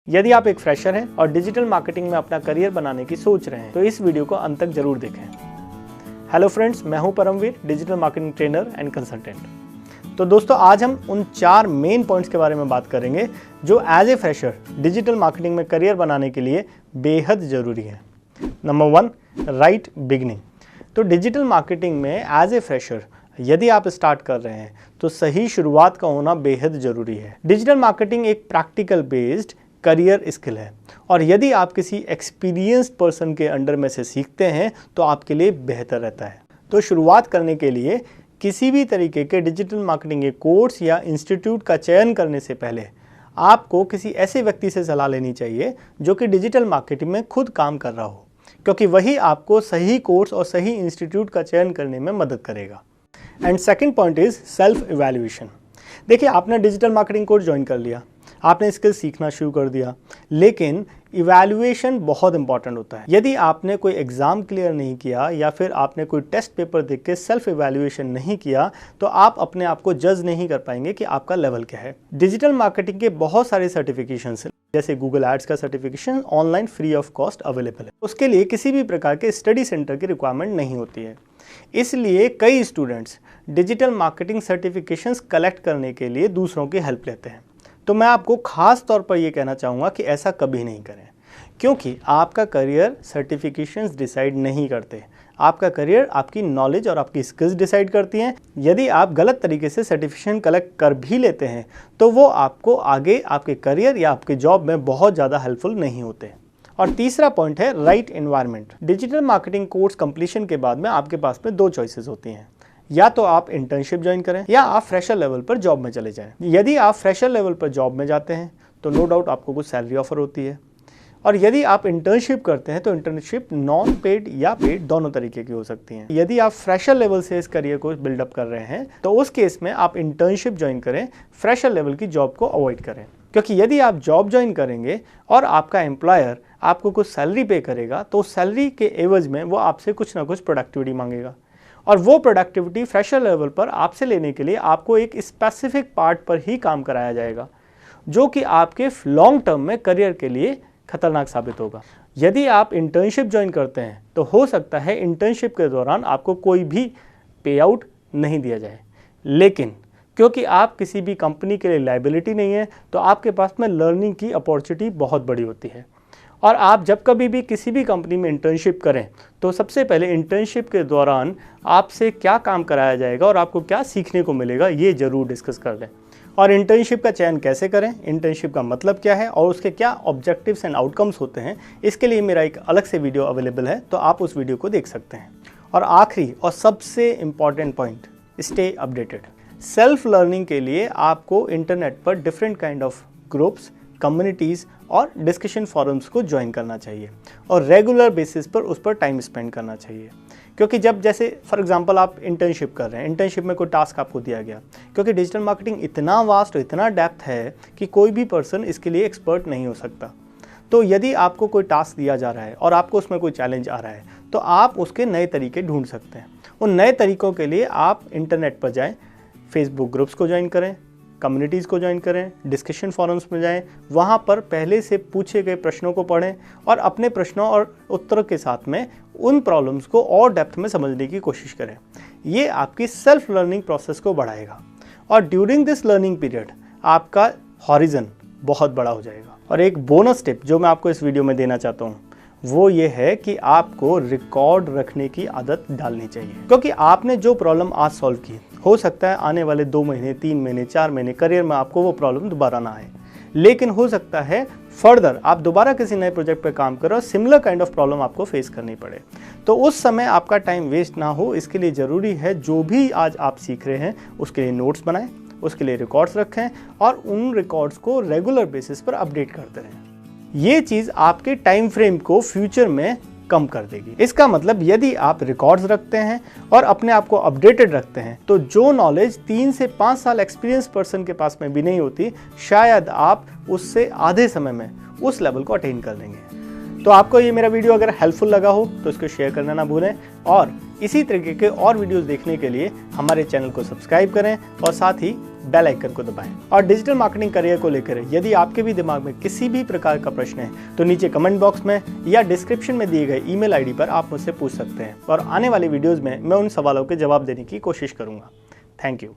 यदि आप एक फ्रेशर हैं और डिजिटल मार्केटिंग में अपना करियर बनाने की सोच रहे हैं तो इस वीडियो को अंत तक जरूर देखें। हेलो फ्रेंड्स, मैं हूं Paramvir, digital marketing trainer and consultant. तो दोस्तों, आज हम उन 4 मेन पॉइंट्स के बारे में बात करेंगे जो as a fresher digital marketing में करियर बनाने के लिए बेहद ज़रूरी है। Number 1, right beginning. तो डिजिटल मार्केटिंग में एज ए फ्रेशर यदि आप स्टार्ट कर रहे हैं तो सही शुरुआत का होना बेहद ज़रूरी है। डिजिटल मार्केटिंग एक प्रैक्टिकल बेस्ड करियर स्किल है और यदि आप किसी एक्सपीरियंस्ड पर्सन के अंडर में से सीखते हैं तो आपके लिए बेहतर रहता है। तो शुरुआत करने के लिए किसी भी तरीके के डिजिटल मार्केटिंग के कोर्स या इंस्टीट्यूट का चयन करने से पहले आपको किसी ऐसे व्यक्ति से सलाह लेनी चाहिए जो कि डिजिटल मार्केटिंग में खुद काम कर रहा हो, क्योंकि वही आपको सही कोर्स और सही इंस्टीट्यूट का चयन करने में मदद करेगा। And second point is self evaluation. देखिए, आपने डिजिटल मार्केटिंग कोर्स ज्वाइन कर लिया, आपने स्किल सीखना शुरू कर दिया, लेकिन इवैल्यूएशन बहुत इंपॉर्टेंट होता है। यदि आपने कोई एग्जाम क्लियर नहीं किया या फिर आपने कोई टेस्ट पेपर देख के सेल्फ इवैल्यूएशन नहीं किया तो आप अपने आप को जज नहीं कर पाएंगे कि आपका लेवल क्या है। डिजिटल मार्केटिंग के बहुत सारे सर्टिफिकेशंस हैं, जैसे गूगल एड्स का certification online free of cost available है। उसके लिए किसी भी प्रकार के स्टडी सेंटर की रिक्वायरमेंट नहीं होती है। इसलिए कई students digital marketing certifications collect करने के लिए दूसरों की हेल्प लेते हैं। तो मैं आपको खास तौर पर यह कहना चाहूँगा कि ऐसा कभी नहीं करें, क्योंकि आपका करियर सर्टिफिकेशंस डिसाइड नहीं करते। आपका करियर आपकी नॉलेज और आपकी स्किल्स डिसाइड करती हैं। यदि आप गलत तरीके से सर्टिफिकेशन कलेक्ट कर भी लेते हैं तो वो आपको आगे आपके करियर या आपके जॉब में बहुत ज़्यादा हेल्पफुल नहीं होते। और तीसरा पॉइंट है right environment. Digital marketing course completion के बाद में आपके पास में 2 चॉइसेस होती हैं, या तो आप इंटर्नशिप ज्वाइन करें या आप फ्रेशर लेवल पर जॉब में चले जाएं। यदि आप फ्रेशर लेवल पर जॉब में जाते हैं तो नो डाउट आपको कुछ सैलरी ऑफर होती है, और यदि आप इंटर्नशिप करते हैं तो इंटर्नशिप नॉन पेड या पेड दोनों तरीके की हो सकती हैं। यदि आप फ्रेशर लेवल से इस करियर को बिल्डअप कर रहे हैं तो उस केस में आप इंटर्नशिप ज्वाइन करें, फ्रेशर लेवल की जॉब को अवॉइड करें, क्योंकि यदि आप जॉब ज्वाइन करेंगे और आपका एम्प्लॉयर आपको कुछ सैलरी पे करेगा तो उस सैलरी के एवज में वो आपसे कुछ ना कुछ प्रोडक्टिविटी मांगेगा, और वो प्रोडक्टिविटी फ्रेशर लेवल पर आपसे लेने के लिए आपको एक स्पेसिफिक पार्ट पर ही काम कराया जाएगा, जो कि आपके लॉन्ग टर्म में करियर के लिए खतरनाक साबित होगा। यदि आप इंटर्नशिप ज्वाइन करते हैं तो हो सकता है इंटर्नशिप के दौरान आपको कोई भी पे आउट नहीं दिया जाए, लेकिन क्योंकि आप किसी भी कंपनी के लिए लायबिलिटी नहीं है तो आपके पास में लर्निंग की अपॉर्चुनिटी बहुत बड़ी होती है। और आप जब कभी भी किसी भी कंपनी में इंटर्नशिप करें तो सबसे पहले इंटर्नशिप के दौरान आपसे क्या काम कराया जाएगा और आपको क्या सीखने को मिलेगा ये ज़रूर डिस्कस कर लें। और इंटर्नशिप का चयन कैसे करें, इंटर्नशिप का मतलब क्या है और उसके क्या ऑब्जेक्टिव्स एंड आउटकम्स होते हैं, इसके लिए मेरा एक अलग से वीडियो अवेलेबल है, तो आप उस वीडियो को देख सकते हैं। और आखिरी और सबसे important point, stay updated. Self learning के लिए आपको इंटरनेट पर different kind of groups, communities और डिस्कशन फोरम्स को ज्वाइन करना चाहिए और रेगुलर बेसिस पर उस पर टाइम स्पेंड करना चाहिए। क्योंकि जब जैसे फॉर एग्जांपल आप इंटर्नशिप कर रहे हैं, इंटर्नशिप में कोई टास्क आपको दिया गया, क्योंकि डिजिटल मार्केटिंग इतना वास्ट और इतना डेप्थ है कि कोई भी पर्सन इसके लिए एक्सपर्ट नहीं हो सकता। तो यदि आपको कोई टास्क दिया जा रहा है और आपको उसमें कोई चैलेंज आ रहा है तो आप उसके नए तरीके ढूंढ सकते हैं। उन नए तरीक़ों के लिए आप इंटरनेट पर जाएँ, फेसबुक ग्रुप्स को ज्वाइन करें, कम्युनिटीज़ को ज्वाइन करें, डिस्कशन फोरम्स में जाएं, वहाँ पर पहले से पूछे गए प्रश्नों को पढ़ें और अपने प्रश्नों और उत्तरों के साथ में उन प्रॉब्लम्स को और डेप्थ में समझने की कोशिश करें। ये आपकी सेल्फ लर्निंग प्रोसेस को बढ़ाएगा और ड्यूरिंग दिस लर्निंग पीरियड आपका हॉरिजन बहुत बड़ा हो जाएगा। और एक बोनस टिप जो मैं आपको इस वीडियो में देना चाहता हूँ वो ये है कि आपको रिकॉर्ड रखने की आदत डालनी चाहिए, क्योंकि आपने जो प्रॉब्लम आज सॉल्व की हो सकता है आने वाले 2 महीने, 3 महीने, 4 महीने करियर में आपको वो प्रॉब्लम दोबारा ना आए, लेकिन हो सकता है फर्दर आप दोबारा किसी नए प्रोजेक्ट पे काम करो और सिमिलर काइंड ऑफ प्रॉब्लम आपको फेस करनी पड़े। तो उस समय आपका टाइम वेस्ट ना हो, इसके लिए ज़रूरी है जो भी आज आप सीख रहे हैं उसके लिए नोट्स बनाएं, उसके लिए रिकॉर्ड्स रखें और उन रिकॉर्ड्स को रेगुलर बेसिस पर अपडेट करते रहें। ये चीज़ आपके टाइम फ्रेम को फ्यूचर में कम कर देगी। इसका मतलब यदि आप रिकॉर्ड्स रखते हैं और अपने आप को अपडेटेड रखते हैं तो जो नॉलेज 3 से 5 साल एक्सपीरियंस पर्सन के पास में भी नहीं होती, शायद आप उससे आधे समय में उस लेवल को अटेन कर लेंगे। तो आपको ये मेरा वीडियो अगर हेल्पफुल लगा हो तो इसको शेयर करना ना भूलें, और इसी तरीके के और वीडियोस देखने के लिए हमारे चैनल को सब्सक्राइब करें और साथ ही बेल आइकन को दबाएं। और डिजिटल मार्केटिंग करियर को लेकर यदि आपके भी दिमाग में किसी भी प्रकार का प्रश्न है तो नीचे कमेंट बॉक्स में या डिस्क्रिप्शन में दिए गए ईमेल आईडी पर आप मुझसे पूछ सकते हैं और आने वाली वीडियोस में मैं उन सवालों के जवाब देने की कोशिश करूंगा। Thank you.